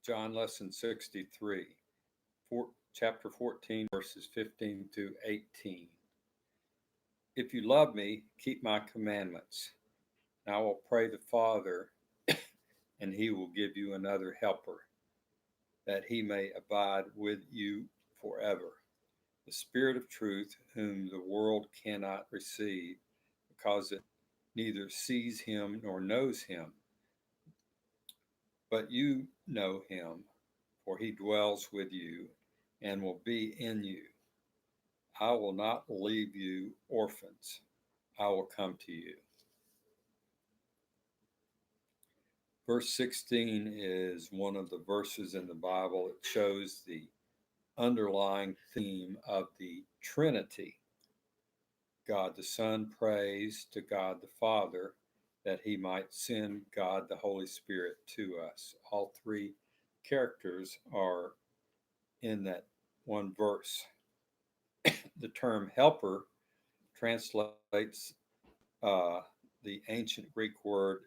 John lesson 63, chapter 14, verses 15 to 18. If you love me, keep my commandments. And I will pray the Father, and he will give you another helper, that he may abide with you forever. The Spirit of truth, whom the world cannot receive, because it neither sees him nor knows him. But you know him, for he dwells with you and will be in you. I will not leave you orphans. I will come to you. Verse 16 is one of the verses in the Bible that shows the underlying theme of the Trinity. God the Son prays to God the Father that he might send God the Holy Spirit to us. All three characters are in that one verse. The term helper translates the ancient Greek word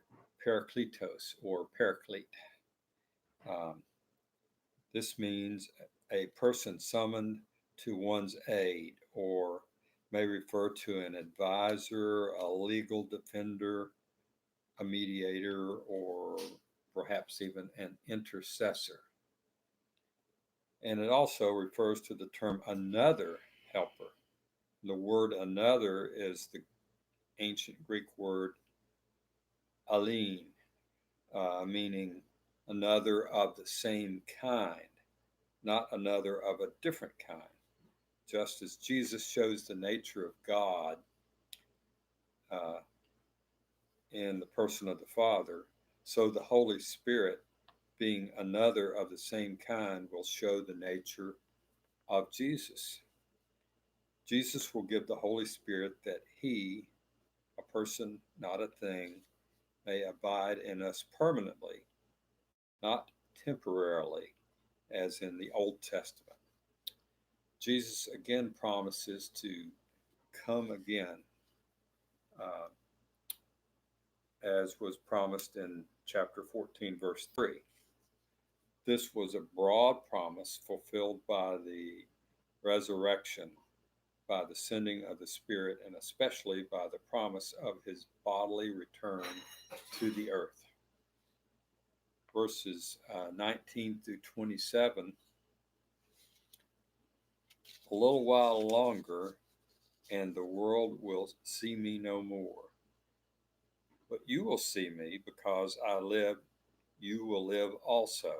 parakletos or paraclete. Um, this means a person summoned to one's aid, or may refer to an advisor, a legal defender, a mediator, or perhaps even an intercessor. And it also refers to the term another helper. The word another is the ancient Greek word alein, meaning another of the same kind, not another of a different kind. Just as Jesus shows the nature of God uh, in the person of the Father, so the Holy Spirit, being another of the same kind, will show the nature of Jesus. Jesus will give the Holy Spirit that he, a person, not a thing, may abide in us permanently, not temporarily, as in the Old Testament. Jesus again promises to come again, uh, as was promised in chapter 14, verse 3. This was a broad promise fulfilled by the resurrection, by the sending of the Spirit, and especially by the promise of his bodily return to the earth. Verses 19 through 27. A little while longer, and the world will see me no more. But you will see me, because I live, you will live also.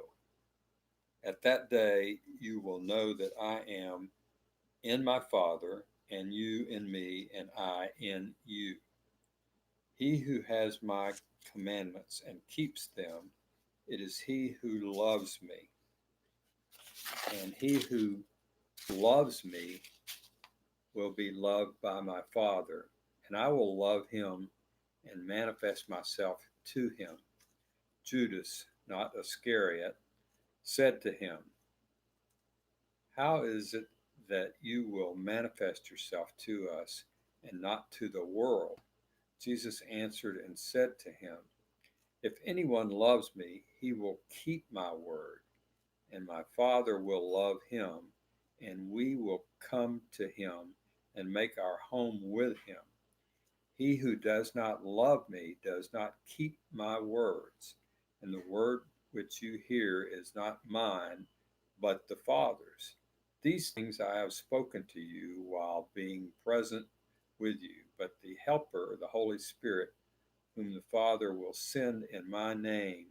At that day you will know that I am in my Father, and you in me, and I in you. He who has my commandments and keeps them, it is he who loves me. And he who loves me will be loved by my Father, and I will love him and manifest myself to him. Judas, not Iscariot, said to him, how is it that you will manifest yourself to us and not to the world? Jesus answered and said to him, if anyone loves me, he will keep my word, and my Father will love him, and we will come to him and make our home with him. He who does not love me does not keep my words, and the word which you hear is not mine, but the Father's. These things I have spoken to you while being present with you, but the Helper, the Holy Spirit, whom the Father will send in my name,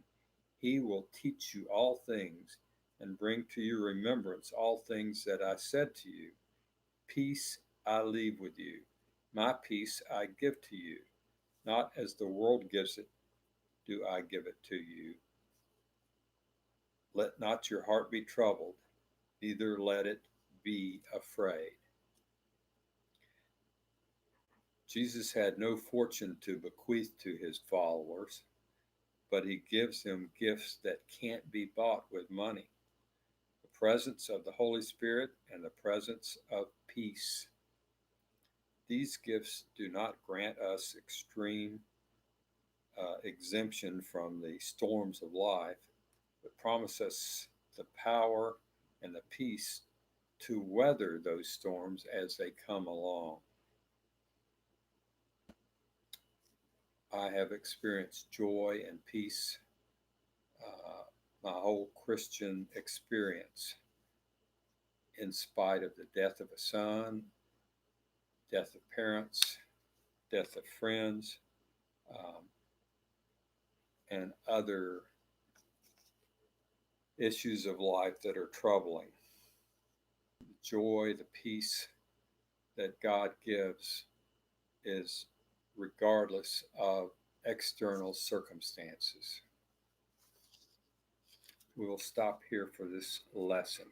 he will teach you all things and bring to your remembrance all things that I said to you. Peace I leave with you. My peace I give to you. Not as the world gives it, do I give it to you. Let not your heart be troubled, neither let it be afraid. Jesus had no fortune to bequeath to his followers, but he gives them gifts that can't be bought with money. The presence of the Holy Spirit and the presence of peace. These gifts do not grant us extreme exemption from the storms of life, but promise us the power and the peace to weather those storms as they come along. I have experienced joy and peace my whole Christian experience, in spite of the death of a son, death of parents, death of friends, um, and other issues of life that are troubling. The joy, the peace that God gives is regardless of external circumstances. We will stop here for this lesson.